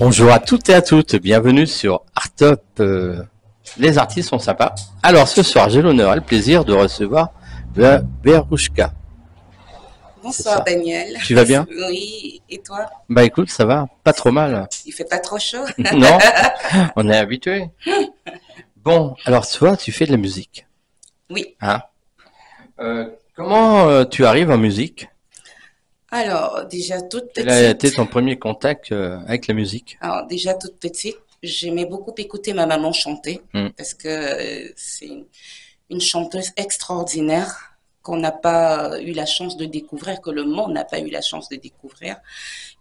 Bonjour à toutes et à toutes, bienvenue sur Artop. Les artistes sont sympas. Alors ce soir, j'ai l'honneur et le plaisir de recevoir Verouchka. Bonsoir Daniel. Tu vas bien? Oui, et toi? Bah écoute, ça va, pas trop mal. Il fait pas trop chaud? Non, on est habitué. Bon, alors toi, tu fais de la musique. Oui. Hein? Comment tu arrives en musique? Alors, déjà toute Quel a été petite, ton premier contact avec la musique? j'aimais beaucoup écouter ma maman chanter Hmm. parce que c'est une chanteuse extraordinaire qu'on n'a pas eu la chance de découvrir, que le monde n'a pas eu la chance de découvrir.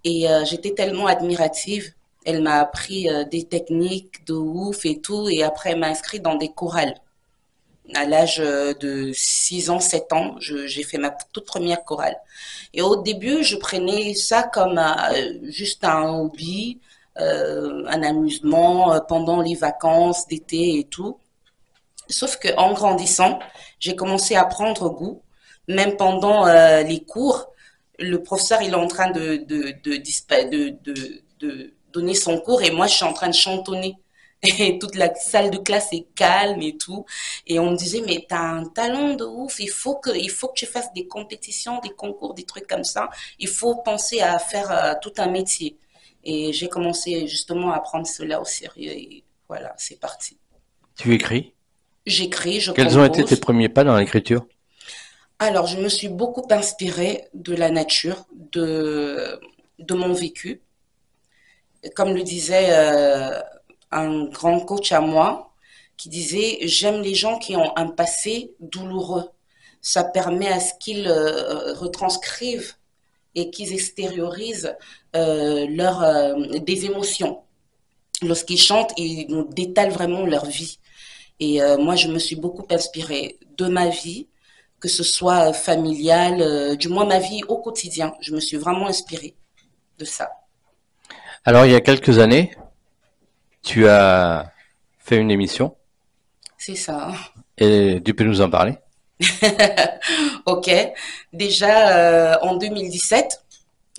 Et j'étais tellement admirative. Elle m'a appris des techniques de ouf et tout. Et après, elle m'a inscrit dans des chorales. À l'âge de 6 ans, 7 ans, j'ai fait ma toute première chorale. Et au début, je prenais ça comme juste un hobby, un amusement pendant les vacances d'été et tout. Sauf que en grandissant, j'ai commencé à prendre goût. Même pendant les cours, le professeur il est en train de donner son cours et moi je suis en train de chantonner. Et toute la salle de classe est calme et tout. Et on me disait, mais t'as un talent de ouf, il faut que tu fasses des compétitions, des concours, des trucs comme ça. Il faut penser à faire tout un métier. Et j'ai commencé justement à prendre cela au sérieux. Et voilà, c'est parti. Tu écris? J'écris, je Quels ont été tes compose. premiers pas dans l'écriture? Alors, je me suis beaucoup inspirée de la nature, de mon vécu. Comme le disait un grand coach à moi, qui disait, j'aime les gens qui ont un passé douloureux. Ça permet à ce qu'ils retranscrivent et qu'ils extériorisent des émotions. Lorsqu'ils chantent, ils nous détalent vraiment leur vie. Et moi, je me suis beaucoup inspirée de ma vie, que ce soit familiale, du moins ma vie au quotidien. Je me suis vraiment inspirée de ça. Alors il y a quelques années, tu as fait une émission C'est ça. et tu peux nous en parler? Ok. Déjà, en 2017,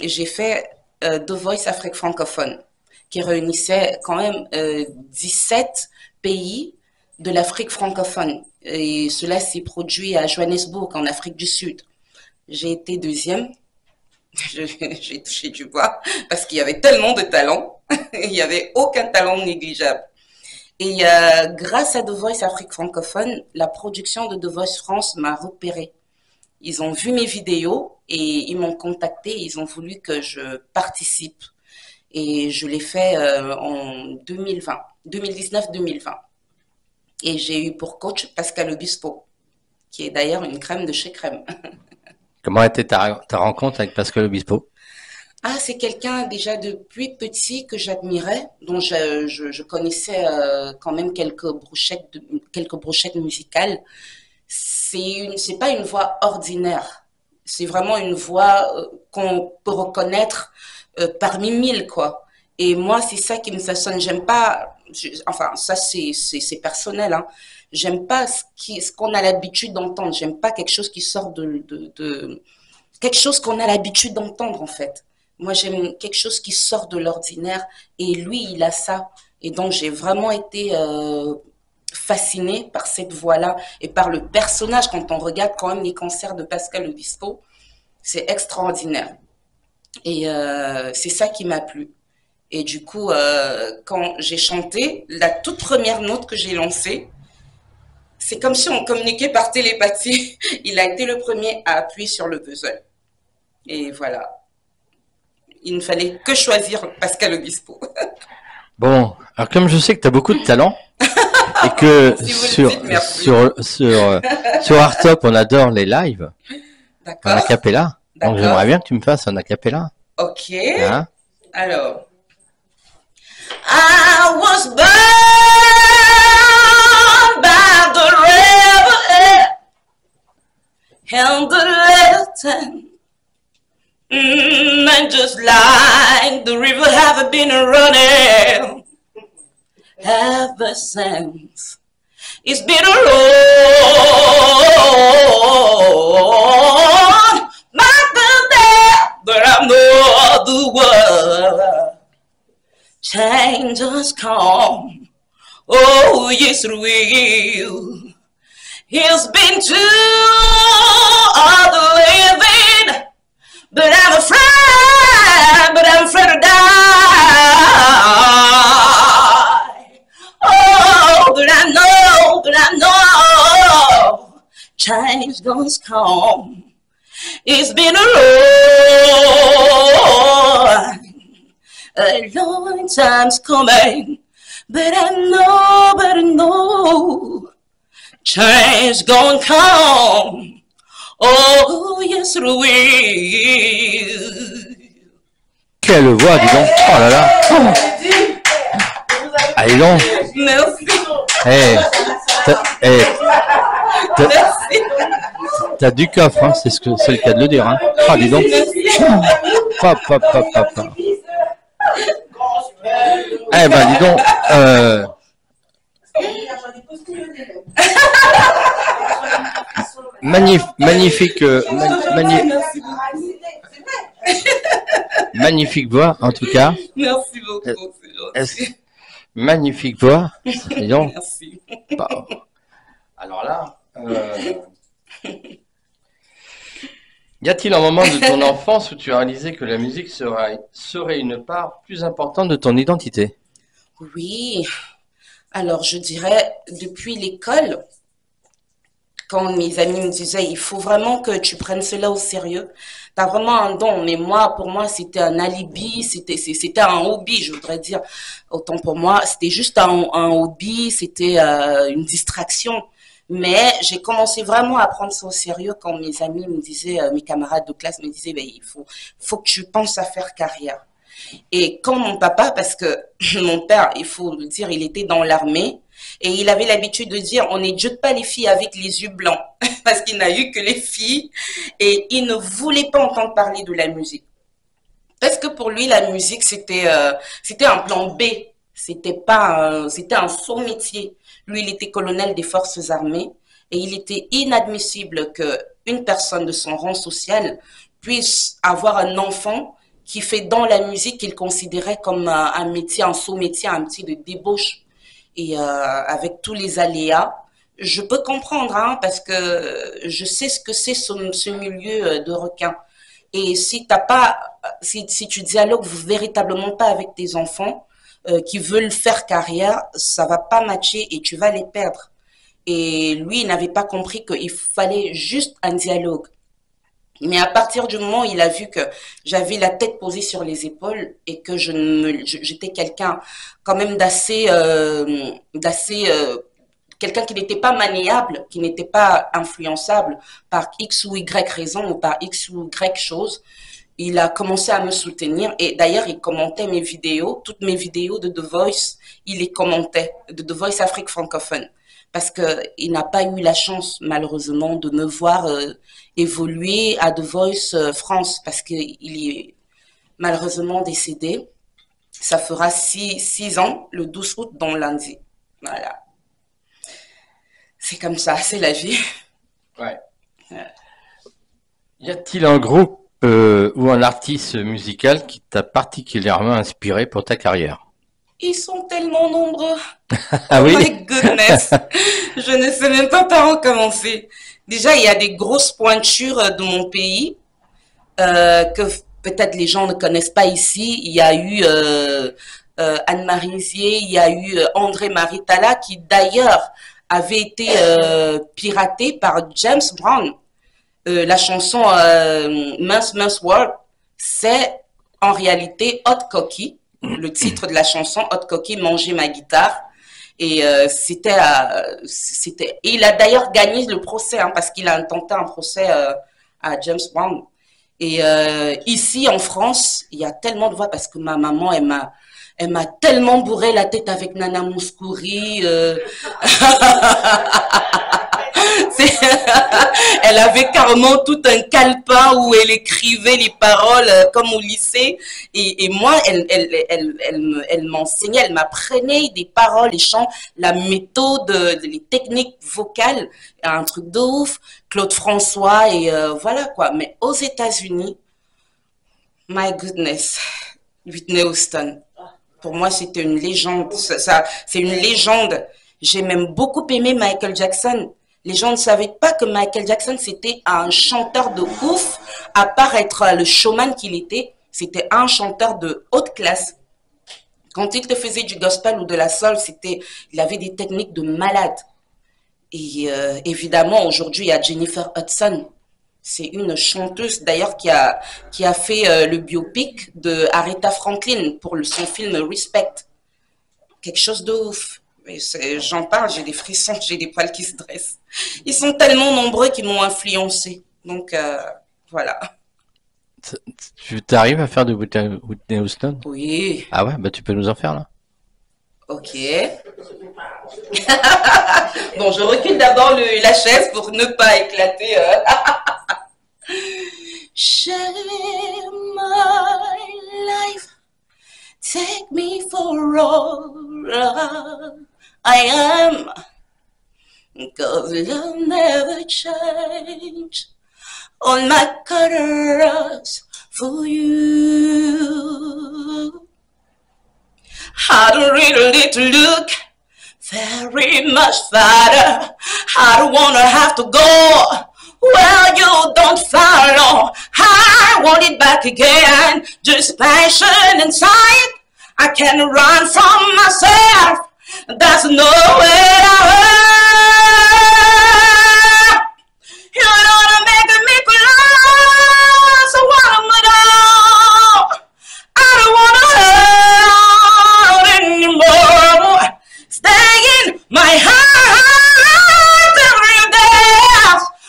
j'ai fait The Voice Afrique francophone, qui réunissait quand même 17 pays de l'Afrique francophone. Et cela s'est produit à Johannesburg, en Afrique du Sud. J'ai été deuxième. J'ai touché du bois parce qu'il y avait tellement de talent. Il n'y avait aucun talent négligeable. Et grâce à The Voice Afrique francophone, la production de The Voice France m'a repéré. Ils ont vu mes vidéos et ils m'ont contacté. Ils ont voulu que je participe. Et je l'ai fait en 2020, 2019-2020. Et j'ai eu pour coach Pascal Obispo, qui est d'ailleurs une crème de chez Crème. Comment a été ta rencontre avec Pascal Obispo? Ah, c'est quelqu'un déjà depuis petit que j'admirais, dont je connaissais quand même quelques brochettes musicales. C'est pas une voix ordinaire. C'est vraiment une voix qu'on peut reconnaître parmi mille, quoi. Et moi, c'est ça qui me façonne. J'aime pas, enfin, ça c'est personnel, hein. J'aime pas ce qu'on a l'habitude d'entendre. J'aime pas quelque chose qui sort quelque chose qu'on a l'habitude d'entendre, en fait. Moi, j'aime quelque chose qui sort de l'ordinaire. Et lui, il a ça. Et donc, j'ai vraiment été fascinée par cette voix-là et par le personnage. Quand on regarde quand même les concerts de Pascal Obispo, c'est extraordinaire. Et c'est ça qui m'a plu. Et du coup, quand j'ai chanté, la toute première note que j'ai lancée, c'est comme si on communiquait par télépathie. Il a été le premier à appuyer sur le buzzer. Et voilà. Il ne fallait que choisir Pascal Obispo. Bon, alors comme je sais que tu as beaucoup de talent et que Si vous le dites, merci. sur Artop, on adore les lives en D'accord? acapella. Donc j'aimerais D'accord. bien que tu me fasses un acapella. Ok. Hein? Alors. I was born by the river and the little and just like the river have been running ever since. It's been a road, my there, but I'm no other one. change has come. Oh, yes, it will. He's been to all the living, but I'm afraid to die. Oh, but I know, change does come. It's been a long time's coming, but I know, change gonna come. Oh, yes, it will. Quelle voix, dis donc. Oh là là. Ah, dis donc. Merci. Eh, Merci. t'as du coffre, hein, c'est le cas de le dire. Hein. Ah, dis donc. Pop, pop, pop, pop, pop. Eh ben, dis donc. Magnifique, magnifique voix, en tout cas. Merci beaucoup. Magnifique voix. Dis donc. Merci. Bah, alors là, y a-t-il un moment de ton enfance où tu as réalisé que la musique serait une part plus importante de ton identité? Oui. Alors, je dirais, depuis l'école, quand mes amis me disaient, il faut vraiment que tu prennes cela au sérieux. T'as vraiment un don. Mais pour moi, c'était un alibi, c'était un hobby, je voudrais dire. Autant pour moi, c'était juste un hobby, c'était une distraction. Mais j'ai commencé vraiment à prendre ça au sérieux quand mes amis me disaient, mes camarades de classe me disaient, ben, il faut que tu penses à faire carrière. Et quand mon papa, parce que mon père, il faut le dire, il était dans l'armée, et il avait l'habitude de dire, on n'éduque pas les filles avec les yeux blancs, parce qu'il n'a eu que les filles, et il ne voulait pas entendre parler de la musique. Parce que pour lui, la musique, c'était un plan B, c'était un sot métier. Lui, il était colonel des forces armées, et il était inadmissible qu'une personne de son rang social puisse avoir un enfant qui fait dans la musique qu'il considérait comme un métier, un sot métier, un métier de débauche. Et avec tous les aléas, je peux comprendre, hein, parce que je sais ce que c'est ce milieu de requins. Et si tu dialogues véritablement pas avec tes enfants qui veulent faire carrière, ça va pas matcher et tu vas les perdre. Et lui, il n'avait pas compris qu'il fallait juste un dialogue. Mais à partir du moment où il a vu que j'avais la tête posée sur les épaules et que j'étais quelqu'un quand même quelqu'un qui n'était pas maniable, qui n'était pas influençable par X ou Y raison ou par X ou Y chose, il a commencé à me soutenir. Et d'ailleurs, il commentait mes vidéos, toutes mes vidéos de The Voice, il les commentait, de The Voice Afrique francophone. Parce qu'il n'a pas eu la chance, malheureusement, de me voir évoluer à The Voice France, parce qu'il est malheureusement décédé. Ça fera 6 ans, le 12 août, dans lundi. Voilà. C'est comme ça, c'est la vie. Ouais. Y a-t-il un groupe ou un artiste musical qui t'a particulièrement inspiré pour ta carrière? Ils sont tellement nombreux. Ah oui? Oh my goodness. Je ne sais même pas par où commencer. Déjà, il y a des grosses pointures de mon pays que peut-être les gens ne connaissent pas ici. Il y a eu Anne-Marie Zier, il y a eu André Maritala qui d'ailleurs avait été piraté par James Brown. La chanson Mince World, c'est en réalité Hot Cocky. Le titre de la chanson Hot Cocky, Manger ma guitare. Et il a d'ailleurs gagné le procès, hein, parce qu'il a intenté un procès à James Brown. Et ici en France, il y a tellement de voix parce que ma maman, elle m'a tellement bourré la tête avec Nana Mouskouri. Elle avait carrément tout un calepin où elle écrivait les paroles comme au lycée. Et moi, elle m'enseignait, elle m'apprenait des paroles, les chants, la méthode, les techniques vocales. Un truc de ouf. Claude François et voilà quoi. Mais aux États-Unis, my goodness, Whitney Houston. Pour moi, c'était une légende. C'est une légende. J'ai même beaucoup aimé Michael Jackson. Les gens ne savaient pas que Michael Jackson, c'était un chanteur de ouf. À part être le showman qu'il était, c'était un chanteur de haute classe. Quand il te faisait du gospel ou de la soul, il avait des techniques de malade. Et évidemment, aujourd'hui, il y a Jennifer Hudson. C'est une chanteuse d'ailleurs qui a fait le biopic de Aretha Franklin pour son film Respect. Quelque chose de ouf. J'en parle, j'ai des frissons, j'ai des poils qui se dressent. Ils sont tellement nombreux qu'ils m'ont influencé. Donc voilà. Tu t'arrives à faire de Whitney Houston? Oui. Ah ouais, bah tu peux nous en faire là. Ok. Bon, je recule d'abord la chaise pour ne pas éclater. Share my life, take me for all I am, 'cause love never change. All my colors for you. I don't really need to look very much farther. I don't wanna have to go where you don't follow. I want it back again. Just passion inside. I can't run from myself. There's nowhere to run. You're gonna make me cry. So what am I doing? I don't wanna hurt anymore. Stay in my heart every day.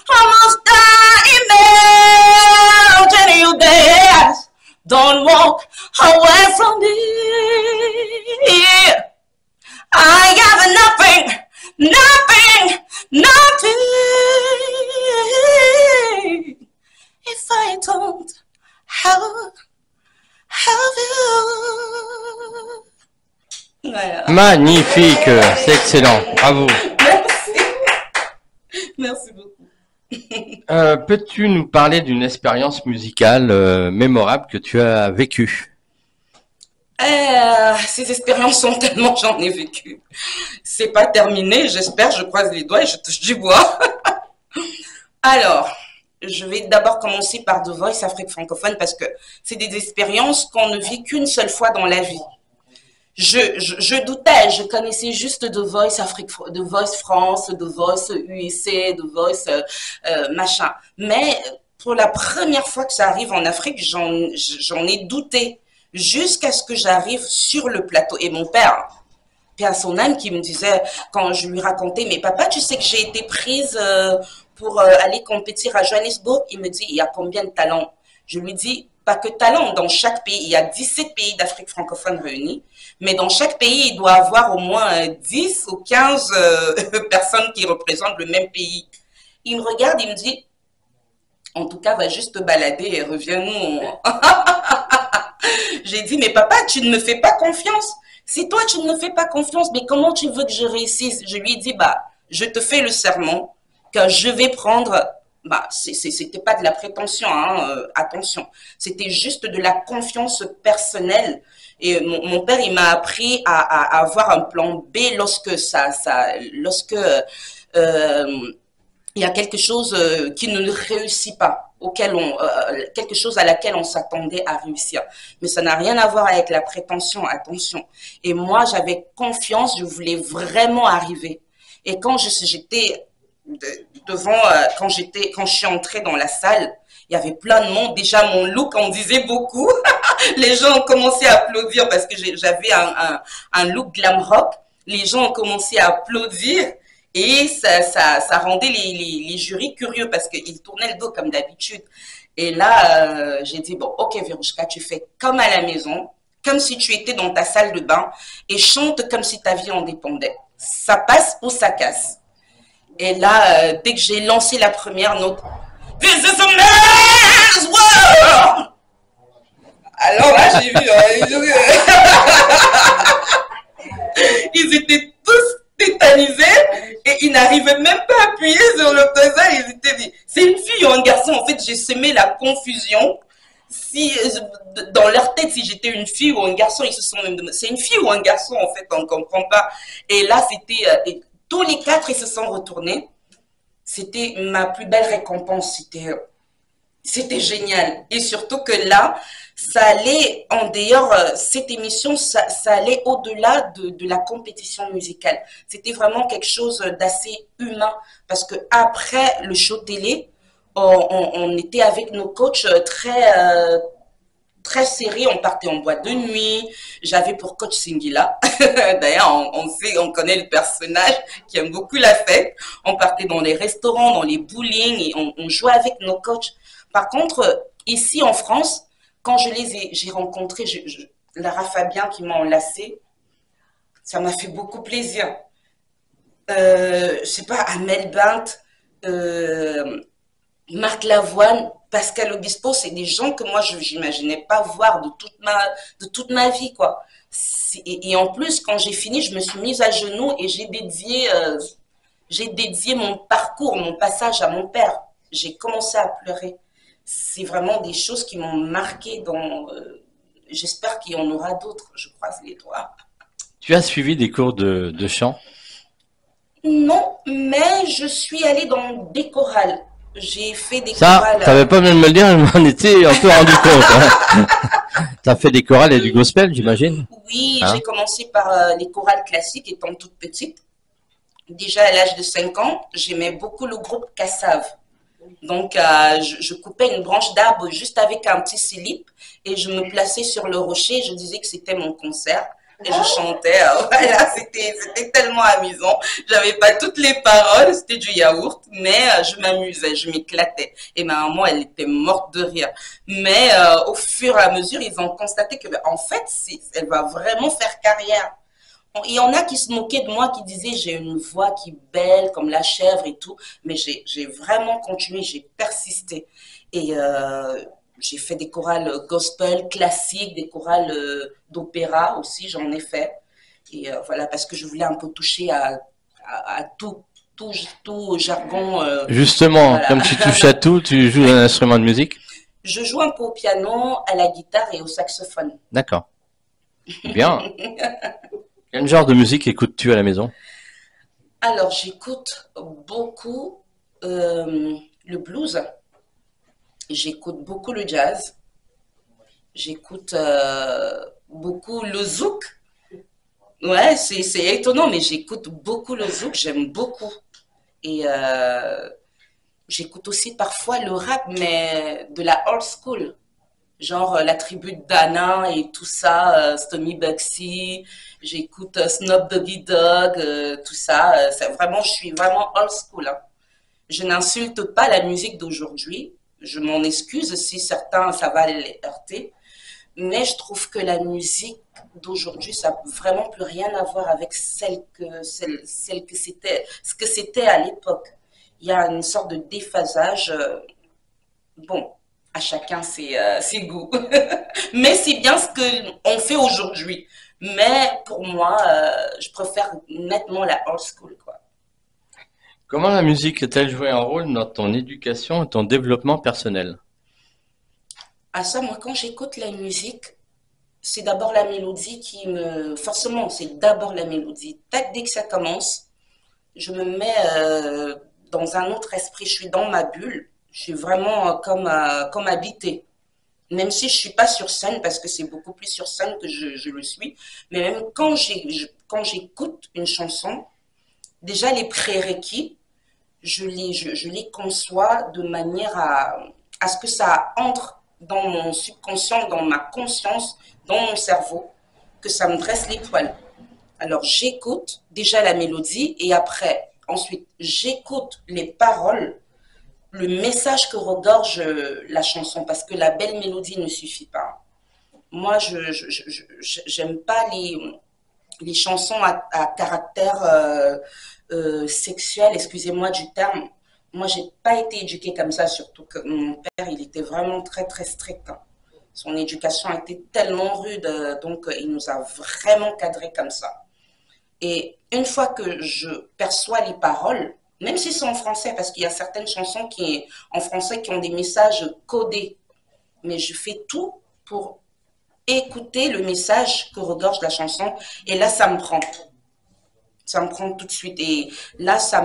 Almost dying, melting you dance. Don't walk away from me. I have nothing, nothing, nothing. If I don't have you. Voilà. Magnifique, c'est excellent, bravo. Merci. Merci beaucoup. Peux-tu nous parler d'une expérience musicale mémorable que tu as vécue? Ces expériences sont tellement, j'en ai vécu. C'est pas terminé, j'espère, je croise les doigts et je touche du bois. Alors, je vais d'abord commencer par The Voice Afrique francophone parce que c'est des expériences qu'on ne vit qu'une seule fois dans la vie. Je doutais, je connaissais juste The Voice Afrique, The Voice France, The Voice UIC, The Voice machin. Mais pour la première fois que ça arrive en Afrique, j'en ai douté jusqu'à ce que j'arrive sur le plateau. Et mon père, paix à son âme, qui me disait, quand je lui racontais, mais papa, tu sais que j'ai été prise pour aller compétir à Johannesburg, il me dit, il y a combien de talents? Je lui dis, pas que talents, dans chaque pays, il y a 17 pays d'Afrique francophone réunis, mais dans chaque pays, il doit avoir au moins 10 ou 15 personnes qui représentent le même pays. Il me regarde, il me dit, en tout cas, va juste te balader et reviens-nous. J'ai dit, mais papa, tu ne me fais pas confiance. Si toi, tu ne me fais pas confiance, mais comment tu veux que je réussisse? Je lui ai dit, bah, je te fais le serment que je vais prendre, bah, c'était pas de la prétention, hein, attention. C'était juste de la confiance personnelle. Et mon père, il m'a appris à avoir un plan B lorsque lorsque il y a quelque chose qui ne réussit pas, quelque chose à laquelle on s'attendait à réussir. Mais ça n'a rien à voir avec la prétention, attention. Et moi, j'avais confiance, je voulais vraiment arriver. Et quand j'étais quand je suis entrée dans la salle, il y avait plein de monde. Déjà, mon look en disait beaucoup. Les gens ont commencé à applaudir parce que j'avais un look glam rock. Les gens ont commencé à applaudir. Et ça rendait les jurys curieux parce qu'ils tournaient le dos comme d'habitude. Et là, j'ai dit, bon, ok, Verouchka, tu fais comme à la maison, comme si tu étais dans ta salle de bain et chante comme si ta vie en dépendait. Ça passe ou ça casse. Et là, dès que j'ai lancé la première note, This is a man's world! Alors là, j'ai vu, ils étaient tous tétanisés et ils n'arrivaient même pas à appuyer sur le pesant. Ils étaient dit, c'est une fille ou un garçon. En fait, j'ai semé la confusion. si dans leur tête, si j'étais une fille ou un garçon, ils se sont même demandé, c'est une fille ou un garçon en fait, on ne comprend pas. Et là, c'était, tous les quatre, ils se sont retournés. C'était ma plus belle récompense. C'était génial. Et surtout que là, ça allait en dehors, cette émission, ça allait au-delà de la compétition musicale. C'était vraiment quelque chose d'assez humain. Parce que après le show télé, on était avec nos coachs très serrés. On partait en boîte de nuit. J'avais pour coach Singila. D'ailleurs, on connaît le personnage qui aime beaucoup la fête. On partait dans les restaurants, dans les bowling et on jouait avec nos coachs. Par contre, ici en France, quand j'ai rencontré Lara Fabian qui m'a enlacée, ça m'a fait beaucoup plaisir. Je sais pas, Amel Bint, euh, Marc Lavoine, Pascal Obispo, c'est des gens que moi je n'imaginais pas voir de toute ma vie, quoi. Et en plus, quand j'ai fini, je me suis mise à genoux et j'ai dédié mon parcours, mon passage à mon père. J'ai commencé à pleurer. C'est vraiment des choses qui m'ont marqué dans. J'espère qu'il y en aura d'autres, je croise les doigts. Tu as suivi des cours de chant? Non, mais je suis allée dans des chorales. J'ai fait des Ça, chorales. t'avais pas besoin de me le dire, je m'en étais un peu rendu compte. Hein. T'as fait des chorales et du gospel, j'imagine? Oui, Hein? j'ai commencé par les chorales classiques étant toute petite. Déjà à l'âge de 5 ans, j'aimais beaucoup le groupe Kassav. Donc, je coupais une branche d'arbre juste avec un petit slip et je me plaçais sur le rocher. Je disais que c'était mon concert et je chantais. Voilà, c'était tellement amusant. J'avais pas toutes les paroles, c'était du yaourt, mais je m'amusais, je m'éclatais. Et ma maman, elle était morte de rire. Mais au fur et à mesure, ils ont constaté que, en fait, elle va vraiment faire carrière. Il y en a qui se moquaient de moi, qui disaient j'ai une voix qui est belle comme la chèvre et tout, mais j'ai vraiment continué, j'ai persisté. Et j'ai fait des chorales gospel classiques, des chorales d'opéra aussi, j'en ai fait. Et voilà, parce que je voulais un peu toucher à tout jargon. Justement, Voilà. comme tu touches à tout, tu joues un instrument de musique? Je joue un peu au piano, à la guitare et au saxophone. D'accord. Bien. Quel genre de musique écoutes-tu à la maison? Alors, j'écoute beaucoup le blues. J'écoute beaucoup le jazz, j'écoute beaucoup le zouk. Ouais, c'est étonnant, mais j'écoute beaucoup le zouk, j'aime beaucoup. Et j'écoute aussi parfois le rap, mais de la old school. Genre la tribu de Dana et tout ça, Stomy Bugsy, j'écoute Snoop Doggy Dogg, tout ça. Je suis vraiment old school, hein. Je n'insulte pas la musique d'aujourd'hui. Je m'en excuse si certains, ça va les heurter. Mais je trouve que la musique d'aujourd'hui, ça n'a vraiment plus rien à voir avec celle que c'était, ce que c'était à l'époque. Il y a une sorte de déphasage. Bon, à chacun ses goûts. Mais c'est bien ce qu'on fait aujourd'hui. Mais pour moi, je préfère nettement la old school, quoi. Comment la musique a-t-elle joué un rôle dans ton éducation et ton développement personnel? À ça, moi, quand j'écoute la musique, c'est d'abord la mélodie qui me... Forcément, c'est d'abord la mélodie. Tac, dès que ça commence, je me mets dans un autre esprit. Je suis dans ma bulle. Je suis vraiment comme habitée. Même si je suis pas sur scène, parce que c'est beaucoup plus sur scène que je le suis. Mais même quand j'écoute une chanson, déjà les prérequis, je les conçois de manière à ce que ça entre dans mon subconscient, dans ma conscience, dans mon cerveau, que ça me dresse les poils. Alors j'écoute déjà la mélodie et après, ensuite, j'écoute les paroles, le message que regorge la chanson, parce que la belle mélodie ne suffit pas. Moi, j'aime pas les chansons à caractère sexuel, excusez-moi du terme. Moi, j'ai pas été éduquée comme ça, surtout que mon père, il était vraiment très, très strict, hein. Son éducation a été tellement rude, donc il nous a vraiment cadrés comme ça. Et une fois que je perçois les paroles, même si c'est en français, parce qu'il y a certaines chansons en français qui ont des messages codés. mais je fais tout pour écouter le message que regorge la chanson. Et là, ça me prend. Ça me prend tout de suite. Et là, ça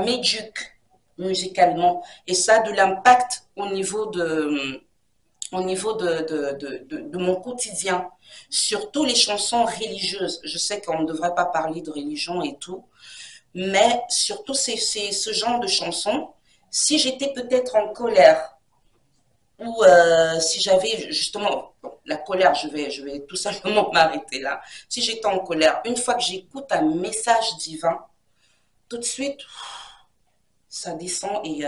m'éduque musicalement. Et ça a de l'impact au niveau de mon quotidien. Surtout les chansons religieuses. Je sais qu'on ne devrait pas parler de religion et tout. Mais surtout, c'est ce genre de chansons. Si j'étais peut-être en colère, ou si j'avais justement bon, la colère, je vais tout simplement m'arrêter là. Si j'étais en colère, une fois que j'écoute un message divin, tout de suite, ça descend et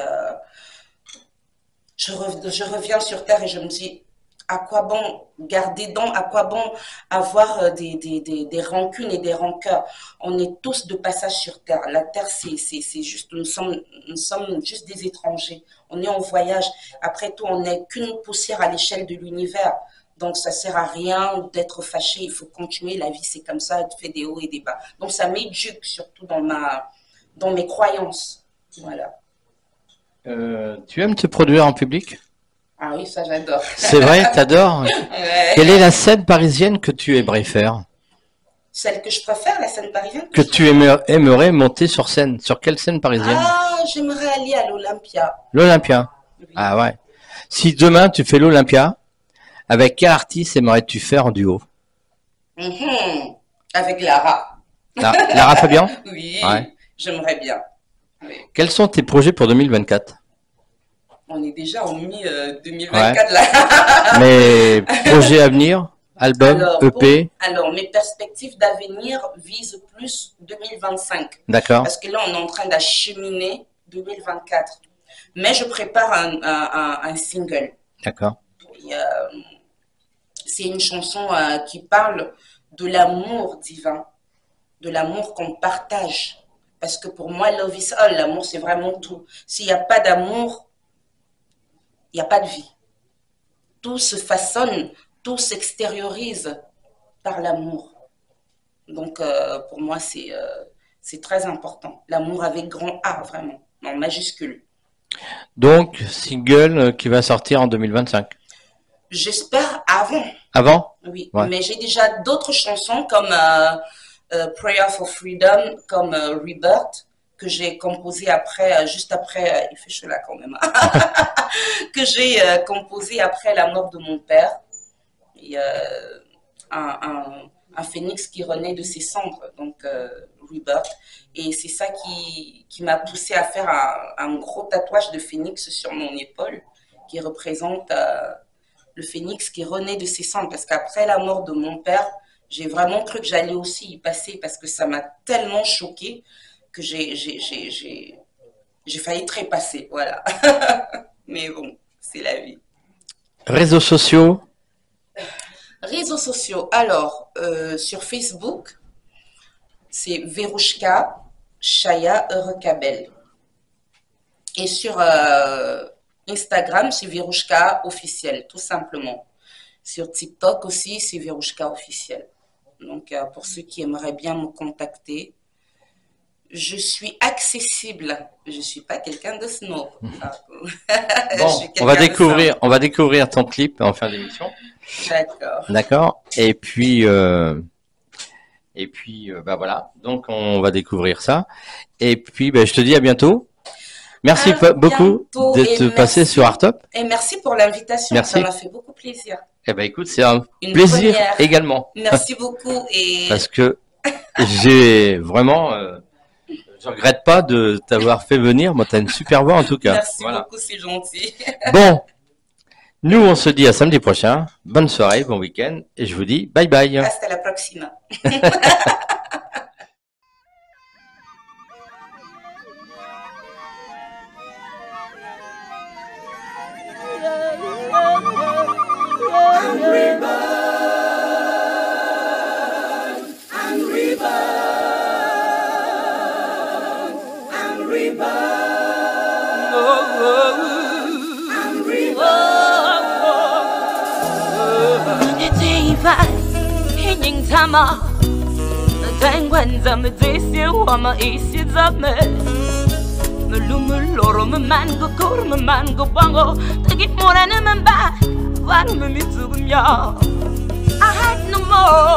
je reviens sur terre et je me dis, à quoi bon garder donc, à quoi bon avoir des rancunes et des rancœurs. On est tous de passage sur terre. La terre, c'est juste, nous sommes juste des étrangers. On est en voyage. Après tout, on n'est qu'une poussière à l'échelle de l'univers. Donc, ça sert à rien d'être fâché. Il faut continuer. La vie, c'est comme ça. Elle fait des hauts et des bas. Donc, ça m'éduque surtout dans mes croyances. Voilà. Tu aimes te produire en public? Ah oui, ça j'adore. C'est vrai, t'adores? Ouais. Quelle est la scène parisienne que tu aimerais faire? Celle que je préfère, la scène parisienne. Que tu aimerais monter sur scène? Sur quelle scène parisienne? Ah, j'aimerais aller à l'Olympia. L'Olympia. Oui. Ah ouais. Si demain tu fais l'Olympia, avec quel artiste aimerais-tu faire en duo? Mhm. Avec Lara. Lara Fabian? Oui, Ouais. j'aimerais bien. Oui. Quels sont tes projets pour 2024? On est déjà en mi-2024 là. Mais projets à venir? Album, Alors, EP? alors, mes perspectives d'avenir visent plus 2025. D'accord, Parce que là, on est en train d'acheminer 2024. Mais je prépare un single. d'accord. Et, c'est une chanson qui parle de l'amour divin, de l'amour qu'on partage. Parce que pour moi, love is all, l'amour, c'est vraiment tout. S'il n'y a pas d'amour, il n'y a pas de vie. Tout se façonne, tout s'extériorise par l'amour. Donc, pour moi, c'est très important. L'amour avec grand A, vraiment, en majuscule. Donc, single qui va sortir en 2025. J'espère avant. Avant? Oui, Ouais. mais j'ai déjà d'autres chansons comme Prayer for Freedom, comme Rebirth, que j'ai composé après, juste après, il fait chaud là quand même, que j'ai composé après la mort de mon père. Et, un phénix qui renaît de ses cendres, donc Rebirth. Et c'est ça qui m'a poussé à faire un gros tatouage de phénix sur mon épaule, qui représente le phénix qui renaît de ses cendres. Parce qu'après la mort de mon père, j'ai vraiment cru que j'allais aussi y passer, parce que ça m'a tellement choquée que j'ai failli trépasser, voilà. Mais bon, c'est la vie. Réseaux sociaux? Réseaux sociaux. Alors, sur Facebook, c'est Verouchka Chaya Eurekabel. Et sur Instagram, c'est Verouchka officiel, tout simplement. Sur TikTok aussi, c'est Verouchka officiel. Donc, pour ceux qui aimeraient bien me contacter, je suis accessible. Je ne suis pas quelqu'un de snob. Bon, on va découvrir ton clip en fin d'émission. D'accord. D'accord. Et puis, bah voilà. Donc, on va découvrir ça. Et puis, bah, je te dis à bientôt. Merci beaucoup d'être passé sur Artop. Et merci pour l'invitation. Merci. Ça m'a fait beaucoup plaisir. Eh ben, écoute, c'est un plaisir première. également. Merci beaucoup. Et Parce que j'ai vraiment, je regrette pas de t'avoir fait venir. Moi, t'as une super voix en tout cas. merci Voilà. beaucoup, c'est gentil. Bon, nous, on se dit à samedi prochain. Bonne soirée, bon week-end. Et je vous dis bye bye. Hasta la próxima. Tangwan za me desi wa ma isi za me. Me lu me loro mango, kurma mango bongo. Tagi mora na mamba, waru me mitsugumya. I had no more.